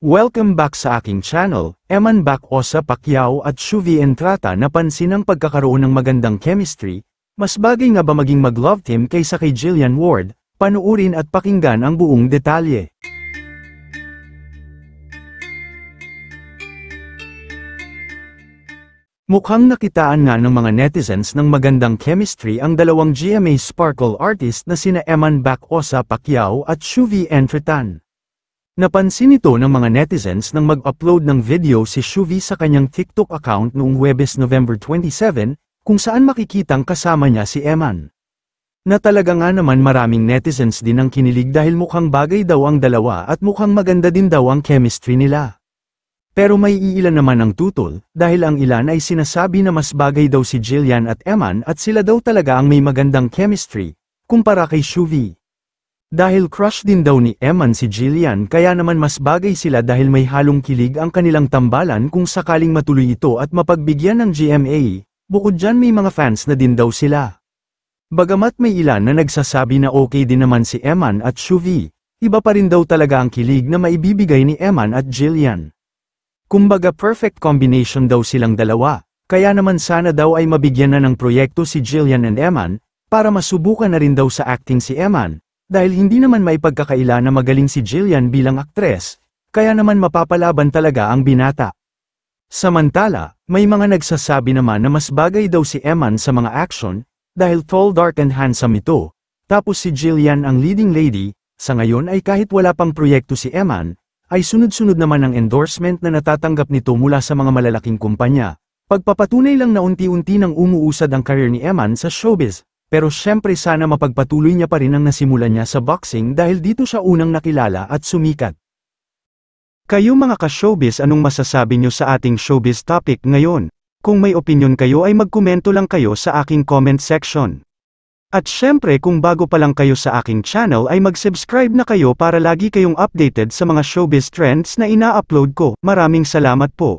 Welcome back sa aking channel. Eman Bacosa Pacquiao at Shuvi Entrata napansin ang pagkakaroon ng magandang chemistry. Mas bagay nga ba maging mag-love team kaysa kay Jillian Ward? Panuurin at pakinggan ang buong detalye. Mukhang nakitaan nga ng mga netizens ng magandang chemistry ang dalawang GMA Sparkle artist na sina Eman Bacosa Pacquiao at Shuvi Entrata. Napansin ito ng mga netizens nang mag-upload ng video si Shuvi sa kanyang TikTok account noong Huwebes November 27, kung saan makikitang kasama niya si Eman. Na talaga nga naman maraming netizens din ang kinilig dahil mukhang bagay daw ang dalawa at mukhang maganda din daw ang chemistry nila. Pero may iilan naman ang tutol, dahil ang ilan ay sinasabi na mas bagay daw si Jillian at Eman at sila daw talaga ang may magandang chemistry, kumpara kay Shuvi. Dahil crush din daw ni Eman si Jillian kaya naman mas bagay sila dahil may halong kilig ang kanilang tambalan kung sakaling matuloy ito at mapagbigyan ng GMA, bukod dyan may mga fans na din daw sila. Bagamat may ilan na nagsasabi na okay din naman si Eman at Shuvi, iba pa rin daw talaga ang kilig na maibibigay ni Eman at Jillian. Kumbaga perfect combination daw silang dalawa, kaya naman sana daw ay mabigyan na ng proyekto si Jillian and Eman, para masubukan na rin daw sa acting si Eman. Dahil hindi naman may pagkakaila na magaling si Jillian bilang aktres, kaya naman mapapalaban talaga ang binata. Samantala, may mga nagsasabi naman na mas bagay daw si Eman sa mga action, dahil tall, dark and handsome ito, tapos si Jillian ang leading lady. Sa ngayon ay kahit wala pang proyekto si Eman, ay sunod-sunod naman ang endorsement na natatanggap nito mula sa mga malalaking kumpanya. Pagpapatunay lang na unti-unti nang umuusad ang career ni Eman sa showbiz. Pero syempre sana mapagpatuloy niya pa rin ang nasimulan niya sa boxing dahil dito siya unang nakilala at sumikat. Kayo mga ka-showbiz, anong masasabi niyo sa ating showbiz topic ngayon? Kung may opinion kayo ay magkomento lang kayo sa aking comment section. At syempre kung bago pa lang kayo sa aking channel ay mag-subscribe na kayo para lagi kayong updated sa mga showbiz trends na ina-upload ko. Maraming salamat po.